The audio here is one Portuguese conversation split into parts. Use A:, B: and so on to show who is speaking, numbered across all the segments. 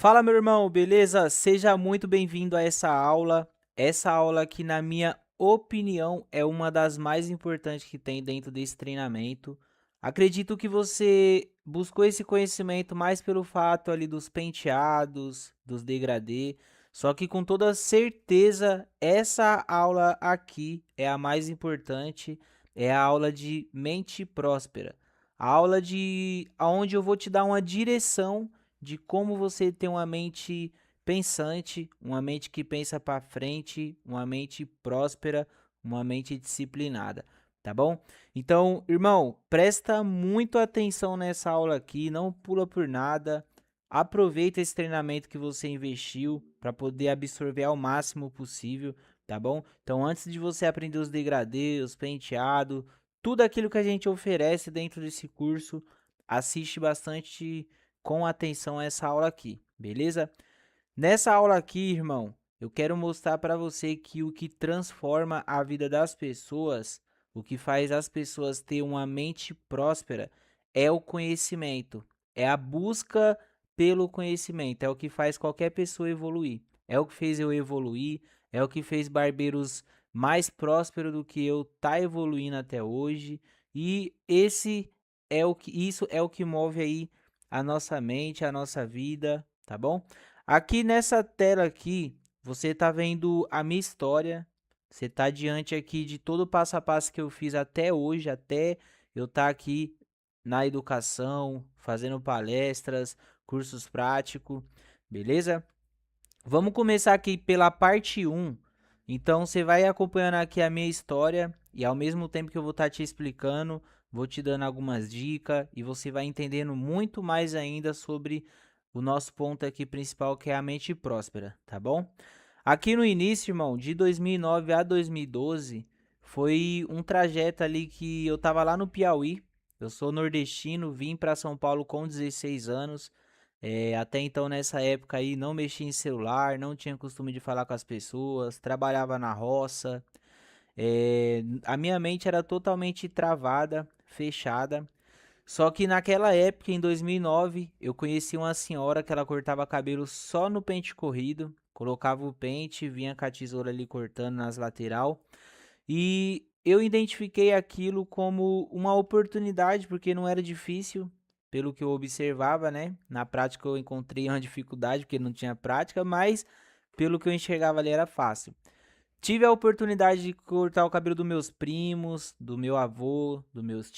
A: Fala, meu irmão, beleza? Seja muito bem-vindo a essa aula. Essa aula que, na minha opinião, é uma das mais importantes que tem dentro desse treinamento. Acredito que você buscou esse conhecimento mais pelo fato ali dos penteados, dos degradê, só que com toda certeza essa aula aqui é a mais importante, é a aula de mente próspera. A aula de aonde eu vou te dar uma direção de como você ter uma mente pensante, uma mente que pensa para frente, uma mente próspera, uma mente disciplinada, tá bom? Então, irmão, presta muito atenção nessa aula aqui, não pula por nada. Aproveita esse treinamento que você investiu para poder absorver ao máximo possível, tá bom? Então, antes de você aprender os degradês, os penteados, tudo aquilo que a gente oferece dentro desse curso, assiste bastante com atenção a essa aula aqui, beleza? Nessa aula aqui, irmão, eu quero mostrar para você que o que transforma a vida das pessoas, o que faz as pessoas ter uma mente próspera, é o conhecimento, é a busca pelo conhecimento, é o que faz qualquer pessoa evoluir. É o que fez eu evoluir, é o que fez barbeiros mais prósperos do que eu tá evoluindo até hoje, e isso é o que move aí a nossa mente, a nossa vida, tá bom? Aqui nessa tela aqui, você está vendo a minha história. Você está diante aqui de todo o passo a passo que eu fiz até hoje, até eu estar aqui na educação, fazendo palestras, cursos práticos, beleza? Vamos começar aqui pela parte um. Então você vai acompanhando aqui a minha história e ao mesmo tempo que eu vou estar te explicando, vou te dando algumas dicas e você vai entendendo muito mais ainda sobre o nosso ponto aqui principal, que é a mente próspera, tá bom? Aqui no início, irmão, de 2009 a 2012, foi um trajeto ali que eu tava lá no Piauí. Eu sou nordestino, vim para São Paulo com 16 anos. Até então, nessa época aí, não mexia em celular, não tinha costume de falar com as pessoas, trabalhava na roça. A minha mente era totalmente travada, fechada. Só que naquela época, em 2009, eu conheci uma senhora que ela cortava cabelo só no pente corrido, colocava o pente, vinha com a tesoura ali cortando nas lateral, e eu identifiquei aquilo como uma oportunidade, porque não era difícil, pelo que eu observava, né? Na prática eu encontrei uma dificuldade, porque não tinha prática, mas pelo que eu enxergava ali era fácil. Tive a oportunidade de cortar o cabelo dos meus primos, do meu avô, dos meus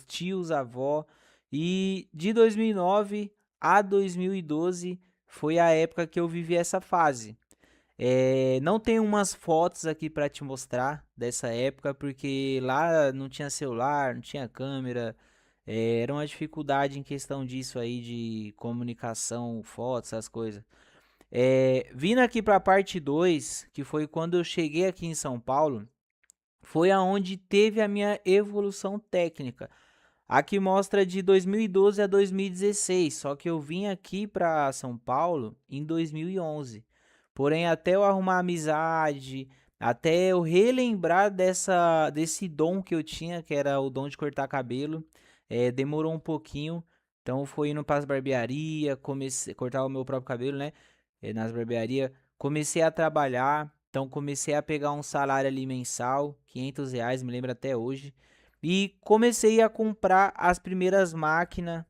A: tios avó. E de 2009 a 2012 foi a época que eu vivi essa fase. Não tenho umas fotos aqui para te mostrar dessa época, porque lá não tinha celular, não tinha câmera. Era uma dificuldade em questão disso aí de comunicação, fotos, essas coisas. Vindo aqui para a parte 2, que foi quando eu cheguei aqui em São Paulo, foi aonde teve a minha evolução técnica. Aqui mostra de 2012 a 2016, só que eu vim aqui para São Paulo em 2011. Porém, até eu arrumar amizade, até eu relembrar desse dom que eu tinha, que era o dom de cortar cabelo, demorou um pouquinho. Então, foi indo para as barbearias, comecei a cortar o meu próprio cabelo, né? Nas barbearias. Comecei a trabalhar, então comecei a pegar um salário ali mensal, R$ 500, me lembro até hoje. E comecei a comprar as primeiras máquinas,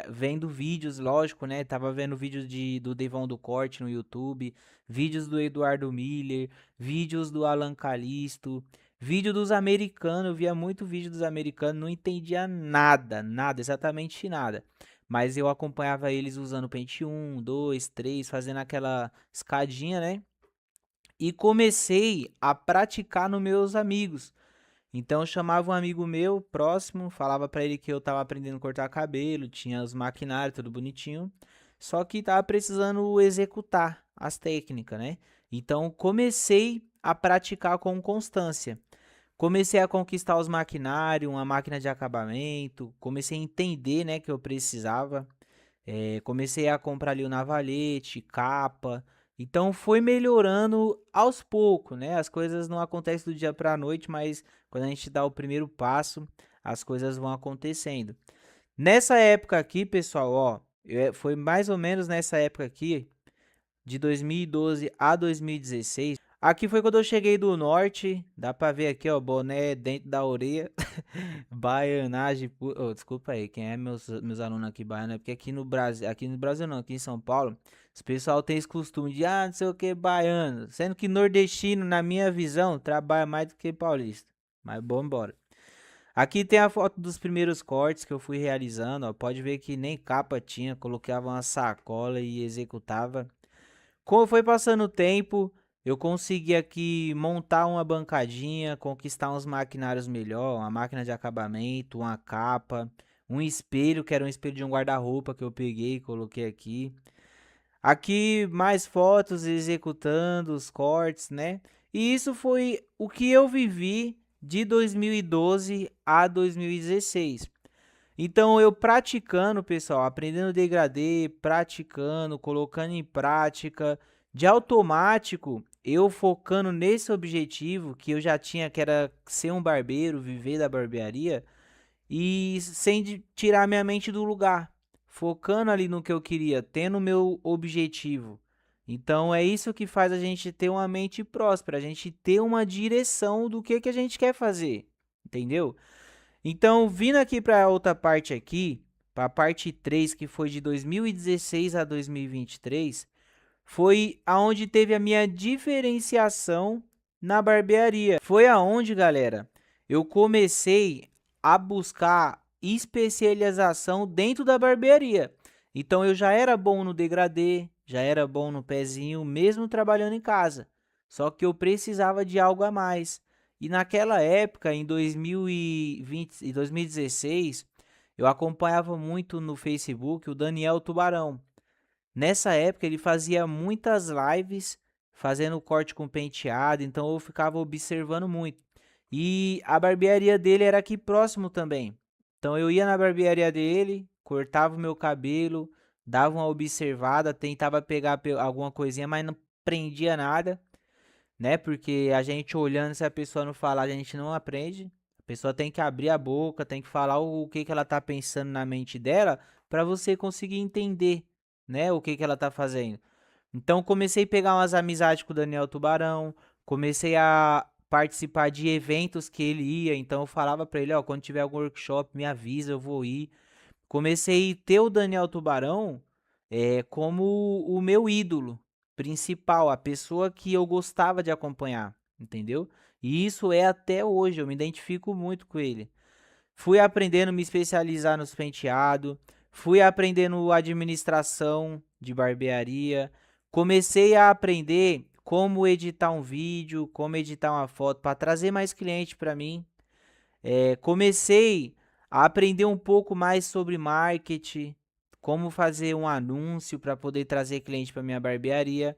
A: vendo vídeos, lógico, né? Tava vendo vídeos do Devão do Corte no YouTube, vídeos do Eduardo Miller, vídeos do Alan Calisto, vídeo dos americanos. Eu via muito vídeo dos americanos, não entendia nada, nada, exatamente nada. Mas eu acompanhava eles usando o Pente 1, 2, 3, fazendo aquela escadinha, né? E comecei a praticar nos meus amigos. Então eu chamava um amigo meu próximo, falava pra ele que eu tava aprendendo a cortar cabelo, tinha os maquinários, tudo bonitinho, só que tava precisando executar as técnicas, né? Então comecei a praticar com constância. Comecei a conquistar os maquinários, uma máquina de acabamento, comecei a entender, né, que eu precisava. Comecei a comprar ali o navalete, capa. Então foi melhorando aos poucos, né? As coisas não acontecem do dia para a noite, mas quando a gente dá o primeiro passo, as coisas vão acontecendo. Nessa época aqui, pessoal, ó, Foi mais ou menos nessa época aqui, de 2012 a 2016. Aqui foi quando eu cheguei do norte, dá pra ver aqui, ó, boné dentro da orelha, baianagem, desculpa aí, quem é meus alunos aqui baiano, é porque aqui no Brasil não, aqui em São Paulo, os pessoal tem esse costume de, não sei o que, baiano, sendo que nordestino, na minha visão, trabalha mais do que paulista, mas bom, embora. Aqui tem a foto dos primeiros cortes que eu fui realizando, ó, pode ver que nem capa tinha, colocava uma sacola e executava. Como foi passando o tempo, eu consegui aqui montar uma bancadinha, conquistar uns maquinários melhor, uma máquina de acabamento, uma capa, um espelho, que era um espelho de um guarda-roupa que eu peguei e coloquei aqui. Aqui mais fotos executando os cortes, né? E isso foi o que eu vivi de 2012 a 2016. Então eu praticando, pessoal, aprendendo degradê, praticando, colocando em prática, de automático, eu focando nesse objetivo que eu já tinha, que era ser um barbeiro, viver da barbearia, e sem tirar minha mente do lugar, focando ali no que eu queria, tendo o meu objetivo. Então é isso que faz a gente ter uma mente próspera, a gente ter uma direção do que a gente quer fazer, entendeu? Então, vindo aqui para outra parte aqui, para a parte 3, que foi de 2016 a 2023, foi aonde teve a minha diferenciação na barbearia. Foi aonde, galera, eu comecei a buscar especialização dentro da barbearia. Então eu já era bom no degradê, já era bom no pezinho, mesmo trabalhando em casa. Só que eu precisava de algo a mais. E naquela época, em 2020 e 2016, eu acompanhava muito no Facebook o Daniel Tubarão. Nessa época ele fazia muitas lives fazendo corte com penteado, então eu ficava observando muito. E a barbearia dele era aqui próximo também. Então eu ia na barbearia dele, cortava o meu cabelo, dava uma observada, tentava pegar alguma coisinha, mas não prendia nada, né? Porque a gente olhando, se a pessoa não falar, a gente não aprende. A pessoa tem que abrir a boca, tem que falar o que ela tá pensando na mente dela para você conseguir entender, né, o que ela tá fazendo. Então comecei a pegar umas amizades com o Daniel Tubarão, comecei a participar de eventos que ele ia, então eu falava para ele, ó, quando tiver algum workshop, me avisa, eu vou ir. Comecei a ter o Daniel Tubarão como o meu ídolo principal, a pessoa que eu gostava de acompanhar, entendeu? E isso é até hoje, eu me identifico muito com ele. Fui aprendendo a me especializar nos penteados, fui aprendendo administração de barbearia, comecei a aprender como editar um vídeo, como editar uma foto para trazer mais cliente para mim. Comecei a aprender um pouco mais sobre marketing, como fazer um anúncio para poder trazer cliente para minha barbearia.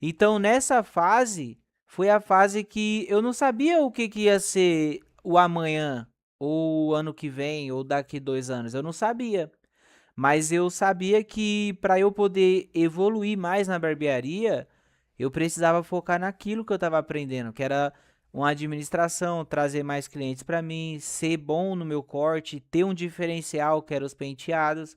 A: Então, nessa fase, foi a fase que eu não sabia o que ia ser o amanhã, ou o ano que vem, ou daqui 2 anos. Eu não sabia. Mas eu sabia que para eu poder evoluir mais na barbearia, eu precisava focar naquilo que eu estava aprendendo, que era uma administração, trazer mais clientes para mim, ser bom no meu corte, ter um diferencial que era os penteados.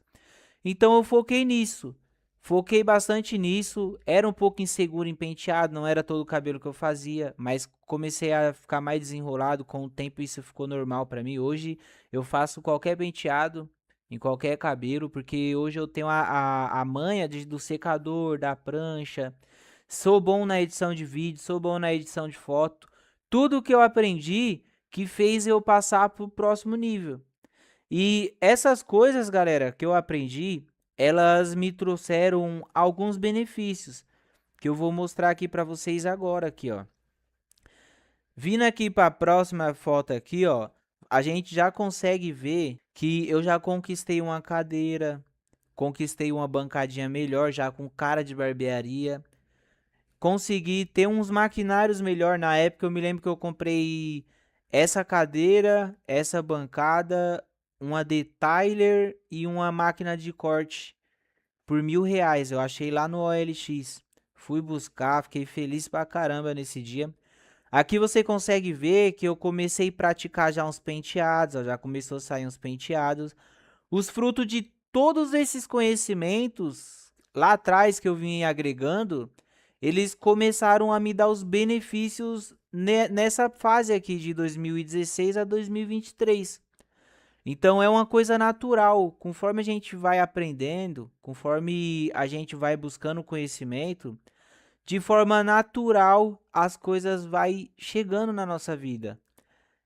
A: Então eu foquei nisso. Foquei bastante nisso, era um pouco inseguro em penteado, não era todo o cabelo que eu fazia, mas comecei a ficar mais desenrolado, com o tempo isso ficou normal para mim. Hoje eu faço qualquer penteado, em qualquer cabelo, porque hoje eu tenho a manha do secador, da prancha, sou bom na edição de vídeo, sou bom na edição de foto, tudo que eu aprendi que fez eu passar pro próximo nível. E essas coisas, galera, que eu aprendi, elas me trouxeram alguns benefícios que eu vou mostrar aqui para vocês agora aqui, ó. Vindo aqui para a próxima foto aqui, ó, a gente já consegue ver que eu já conquistei uma cadeira, conquistei uma bancadinha melhor, já com cara de barbearia. Consegui ter uns maquinários melhor. Na época eu me lembro que eu comprei essa cadeira, essa bancada, uma detailer e uma máquina de corte por R$ 1.000. Eu achei lá no OLX. Fui buscar, fiquei feliz pra caramba nesse dia. Aqui você consegue ver que eu comecei a praticar já uns penteados, ó, já começou a sair uns penteados. Os frutos de todos esses conhecimentos lá atrás que eu vim agregando, eles começaram a me dar os benefícios nessa fase aqui de 2016 a 2023. Então é uma coisa natural, conforme a gente vai aprendendo, conforme a gente vai buscando conhecimento, de forma natural as coisas vai chegando na nossa vida.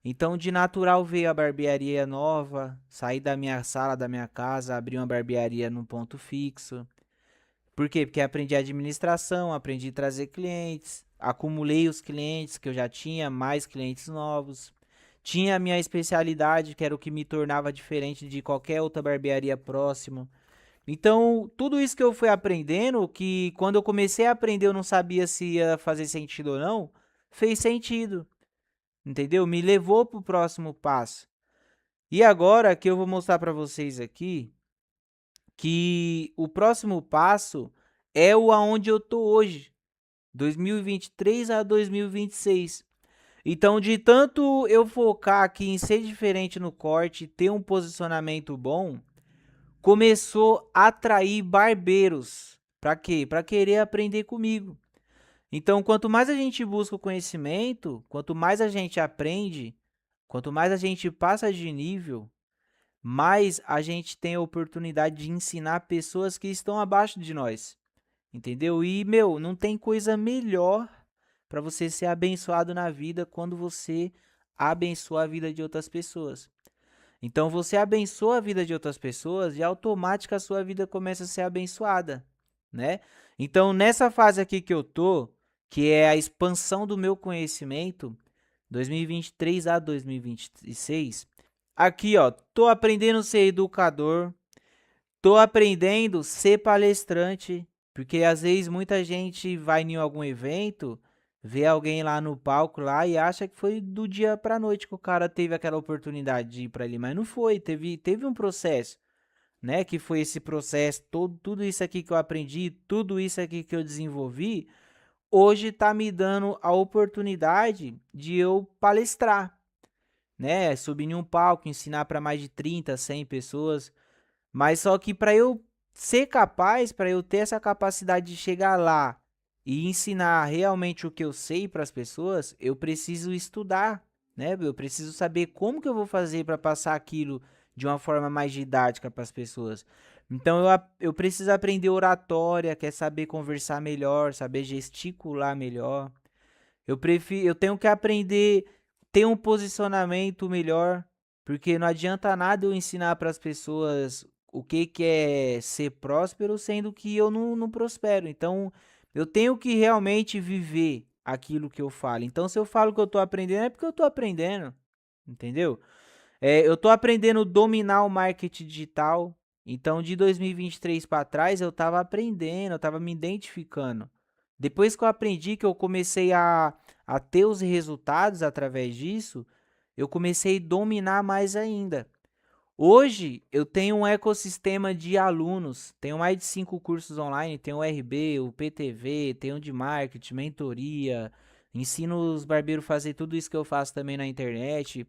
A: Então de natural veio a barbearia nova, saí da minha sala, da minha casa, abri uma barbearia num ponto fixo. Por quê? Porque aprendi administração, aprendi a trazer clientes, acumulei os clientes que eu já tinha, mais clientes novos. Tinha a minha especialidade, que era o que me tornava diferente de qualquer outra barbearia próxima. Então, tudo isso que eu fui aprendendo, que quando eu comecei a aprender eu não sabia se ia fazer sentido ou não, fez sentido, entendeu? Me levou para o próximo passo. E agora que eu vou mostrar para vocês aqui, que o próximo passo é o aonde eu tô hoje, 2023 a 2026. Então, de tanto eu focar aqui em ser diferente no corte, ter um posicionamento bom, começou a atrair barbeiros. Para quê? Para querer aprender comigo. Então, quanto mais a gente busca o conhecimento, quanto mais a gente aprende, quanto mais a gente passa de nível, mais a gente tem a oportunidade de ensinar pessoas que estão abaixo de nós. Entendeu? E, meu, não tem coisa melhor para você ser abençoado na vida quando você abençoa a vida de outras pessoas. Então, você abençoa a vida de outras pessoas e automática a sua vida começa a ser abençoada, né? Então, nessa fase aqui que eu tô, que é a expansão do meu conhecimento, 2023 a 2026, aqui, ó, tô aprendendo a ser educador, tô aprendendo a ser palestrante, porque às vezes muita gente vai em algum evento, vê alguém lá no palco lá e acha que foi do dia pra noite que o cara teve aquela oportunidade de ir para ali, mas não foi, teve um processo, né? Que foi esse processo, tudo isso aqui que eu aprendi, tudo isso aqui que eu desenvolvi, hoje tá me dando a oportunidade de eu palestrar, né? Subir em um palco, ensinar para mais de 30, 100 pessoas. Mas só que para eu ser capaz, para eu ter essa capacidade de chegar lá e ensinar realmente o que eu sei para as pessoas, eu preciso estudar, né? Eu preciso saber como que eu vou fazer para passar aquilo de uma forma mais didática para as pessoas. Então eu preciso aprender oratória, quer saber conversar melhor, saber gesticular melhor. Eu tenho que aprender ter um posicionamento melhor, porque não adianta nada eu ensinar para as pessoas o que é ser próspero, sendo que eu não prospero. Então, eu tenho que realmente viver aquilo que eu falo. Então, se eu falo que eu estou aprendendo, é porque eu estou aprendendo, entendeu? Eu estou aprendendo a dominar o marketing digital. Então, de 2023 para trás, eu estava aprendendo, eu estava me identificando. Depois que eu aprendi, que eu comecei a ter os resultados através disso, eu comecei a dominar mais ainda. Hoje, eu tenho um ecossistema de alunos, tenho mais de 5 cursos online, tenho o RB, o PTV, tenho de marketing, mentoria, ensino os barbeiros a fazer tudo isso que eu faço também na internet.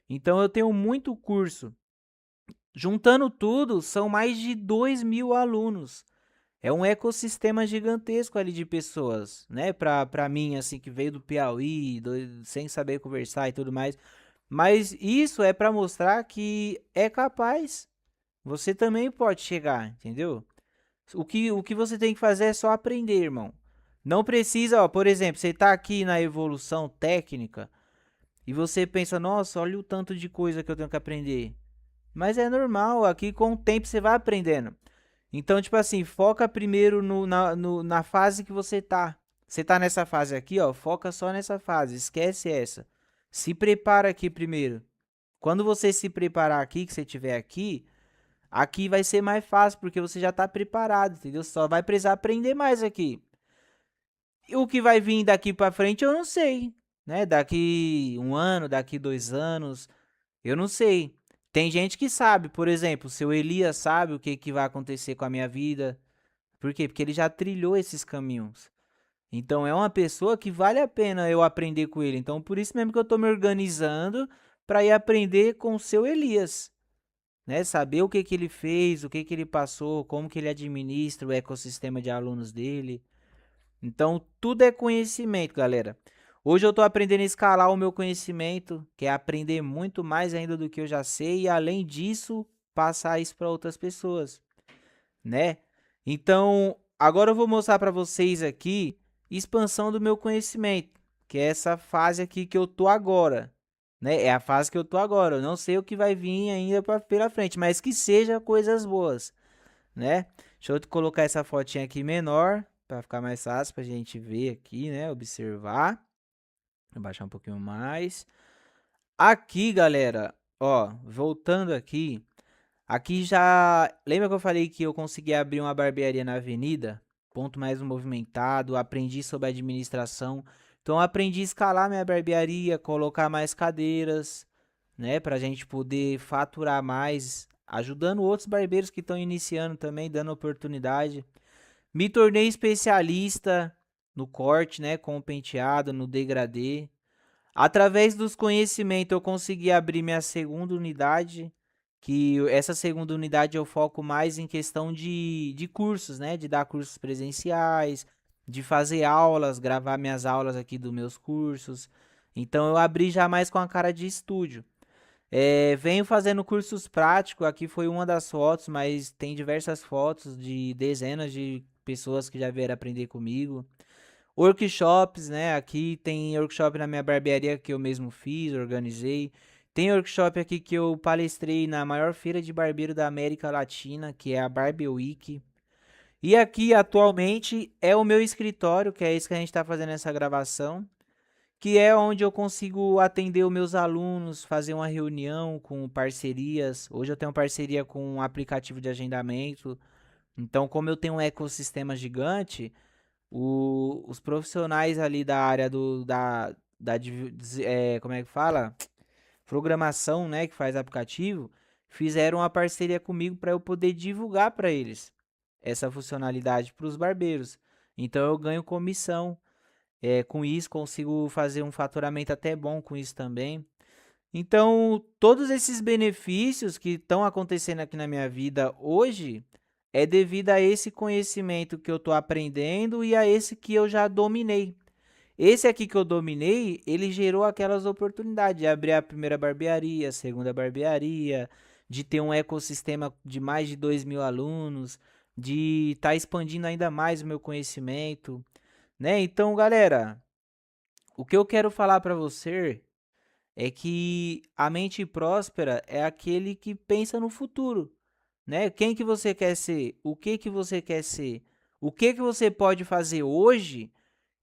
A: Então, eu tenho muito curso. Juntando tudo, são mais de 2.000 alunos. É um ecossistema gigantesco ali de pessoas, né? Pra mim, assim, que veio do Piauí, sem saber conversar e tudo mais. Mas isso é pra mostrar que é capaz. Você também pode chegar, entendeu? O que você tem que fazer é só aprender, irmão. Não precisa, ó, por exemplo, você tá aqui na evolução técnica e você pensa, nossa, olha o tanto de coisa que eu tenho que aprender. Mas é normal, aqui com o tempo você vai aprendendo. Então, tipo assim, foca primeiro na fase que você tá. Você tá nessa fase aqui, ó, foca só nessa fase, esquece essa. Se prepara aqui primeiro. Quando você se preparar aqui, que você tiver aqui, aqui vai ser mais fácil, porque você já tá preparado, entendeu? Só vai precisar aprender mais aqui. E o que vai vir daqui pra frente, eu não sei, né? Daqui um ano, daqui 2 anos, eu não sei. Tem gente que sabe, por exemplo, o seu Elias sabe o que vai acontecer com a minha vida. Por quê? Porque ele já trilhou esses caminhos. Então é uma pessoa que vale a pena eu aprender com ele. Então por isso mesmo que eu tô me organizando para ir aprender com o seu Elias. né? Saber o que que ele fez, o que que ele passou, como que ele administra o ecossistema de alunos dele. Então, tudo é conhecimento, galera. Hoje eu estou aprendendo a escalar o meu conhecimento, que é aprender muito mais ainda do que eu já sei e além disso, passar isso para outras pessoas, né? Então, agora eu vou mostrar para vocês aqui expansão do meu conhecimento, que é essa fase aqui que eu tô agora, né? É a fase que eu tô agora. Eu não sei o que vai vir ainda pela frente, mas que seja coisas boas, né? Deixa eu colocar essa fotinha aqui menor para ficar mais fácil para a gente ver aqui, né? Observar. Vou baixar um pouquinho mais. Aqui, galera, ó, voltando aqui. Aqui já. Lembra que eu falei que eu consegui abrir uma barbearia na avenida? Ponto mais movimentado. Aprendi sobre administração. Então, eu aprendi a escalar minha barbearia, colocar mais cadeiras, né? Pra gente poder faturar mais, ajudando outros barbeiros que estão iniciando também, dando oportunidade. Me tornei especialista no corte, né? Com o penteado, no degradê. Através dos conhecimentos, eu consegui abrir minha segunda unidade, que essa segunda unidade eu foco mais em questão de cursos, né? De dar cursos presenciais, de fazer aulas, gravar minhas aulas aqui dos meus cursos. Então eu abri já mais com a cara de estúdio. Venho fazendo cursos práticos, aqui foi uma das fotos, mas tem diversas fotos de dezenas de pessoas que já vieram aprender comigo. Workshops, né? Aqui tem workshop na minha barbearia que eu mesmo fiz, organizei. Tem workshop aqui que eu palestrei na maior feira de barbeiro da América Latina, que é a Barber Week. E aqui atualmente é o meu escritório, que é isso que a gente está fazendo essa gravação, que é onde eu consigo atender os meus alunos, fazer uma reunião com parcerias. Hoje eu tenho parceria com um aplicativo de agendamento. Então, como eu tenho um ecossistema gigante, os profissionais ali da área como é que fala? Programação, né, que faz aplicativo, fizeram uma parceria comigo para eu poder divulgar para eles essa funcionalidade para os barbeiros. Então eu ganho comissão. Com isso consigo fazer um faturamento até bom com isso também. Então, todos esses benefícios que estão acontecendo aqui na minha vida hoje é devido a esse conhecimento que eu estou aprendendo e a esse que eu já dominei. Esse aqui que eu dominei, ele gerou aquelas oportunidades de abrir a primeira barbearia, a segunda barbearia, de ter um ecossistema de mais de 2.000 alunos, de estar expandindo ainda mais o meu conhecimento, né? Então, galera, o que eu quero falar para você é que a mente próspera é aquele que pensa no futuro, né? Quem que você quer ser? O que que você quer ser? O que que você pode fazer hoje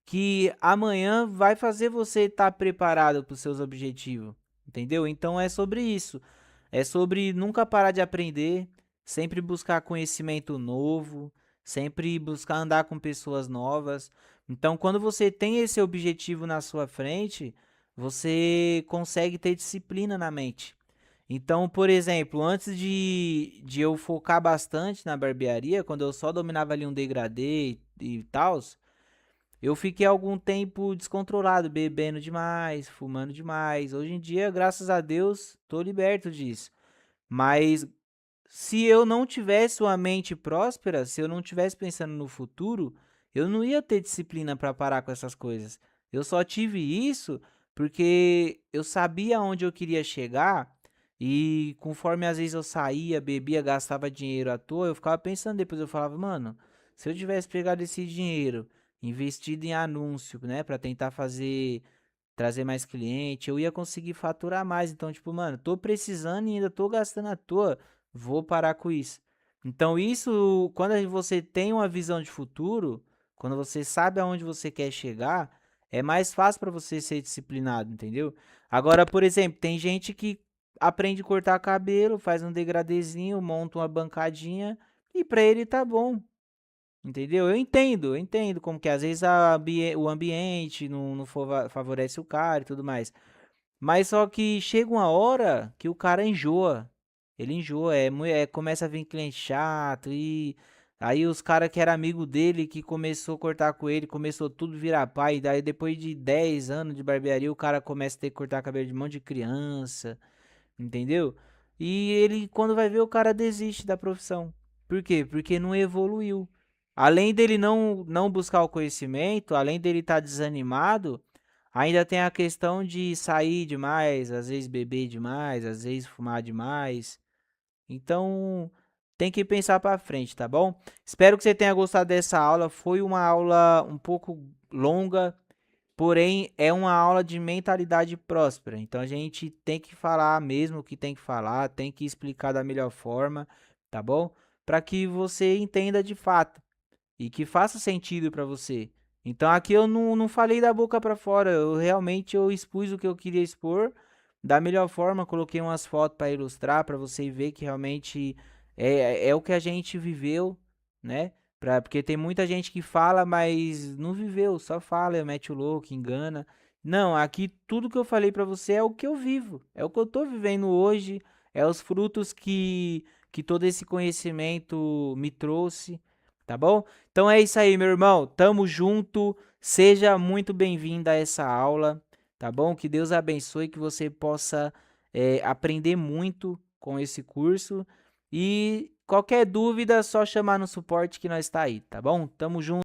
A: que amanhã vai fazer você estar preparado para os seus objetivos, entendeu? Então é sobre isso. É sobre nunca parar de aprender, sempre buscar conhecimento novo, sempre buscar andar com pessoas novas. Então, quando você tem esse objetivo na sua frente, você consegue ter disciplina na mente. Então, por exemplo, antes de eu focar bastante na barbearia, quando eu só dominava ali um degradê e tal, eu fiquei algum tempo descontrolado, bebendo demais, fumando demais. Hoje em dia, graças a Deus, tô liberto disso. Mas se eu não tivesse uma mente próspera, se eu não tivesse pensando no futuro, eu não ia ter disciplina para parar com essas coisas. Eu só tive isso porque eu sabia onde eu queria chegar e conforme às vezes eu saía, bebia, gastava dinheiro à toa, eu ficava pensando depois, eu falava, mano, se eu tivesse pegado esse dinheiro, investido em anúncio, né, para tentar trazer mais cliente, eu ia conseguir faturar mais. Então, tipo, mano, tô precisando e ainda tô gastando à toa, vou parar com isso. Então, isso, quando você tem uma visão de futuro, quando você sabe aonde você quer chegar, é mais fácil para você ser disciplinado, entendeu? Agora, por exemplo, tem gente que aprende a cortar cabelo, faz um degradezinho, monta uma bancadinha e pra ele tá bom. Entendeu? Eu entendo como que às vezes o ambiente não favorece o cara e tudo mais. Mas só que chega uma hora que o cara enjoa. Ele enjoa, começa a vir cliente chato e aí os caras que era amigo dele, que começou a cortar com ele, começou tudo virar pai. Daí depois de 10 anos de barbearia, o cara começa a ter que cortar cabelo de mão de criança, entendeu? e ele, quando vai ver, o cara desiste da profissão. Por quê? Porque não evoluiu. Além dele não buscar o conhecimento, além dele estar desanimado, ainda tem a questão de sair demais, às vezes beber demais, às vezes fumar demais. Então, tem que pensar para frente, tá bom? Espero que você tenha gostado dessa aula. Foi uma aula um pouco longa, porém é uma aula de mentalidade próspera. Então a gente tem que falar mesmo o que tem que falar, tem que explicar da melhor forma, tá bom? Para que você entenda de fato e que faça sentido para você. Então aqui eu não falei da boca para fora, eu realmente eu expus o que eu queria expor da melhor forma, coloquei umas fotos para ilustrar, para você ver que realmente é o que a gente viveu, né? Porque tem muita gente que fala, mas não viveu, só fala, mete o louco, engana. Não, aqui tudo que eu falei para você é o que eu vivo, é o que eu tô vivendo hoje, é os frutos que todo esse conhecimento me trouxe, tá bom? Então é isso aí, meu irmão. Tamo junto. Seja muito bem-vindo a essa aula, tá bom? Que Deus abençoe, que você possa aprender muito com esse curso. E qualquer dúvida, é só chamar no suporte que nós está aí, tá bom? Tamo junto.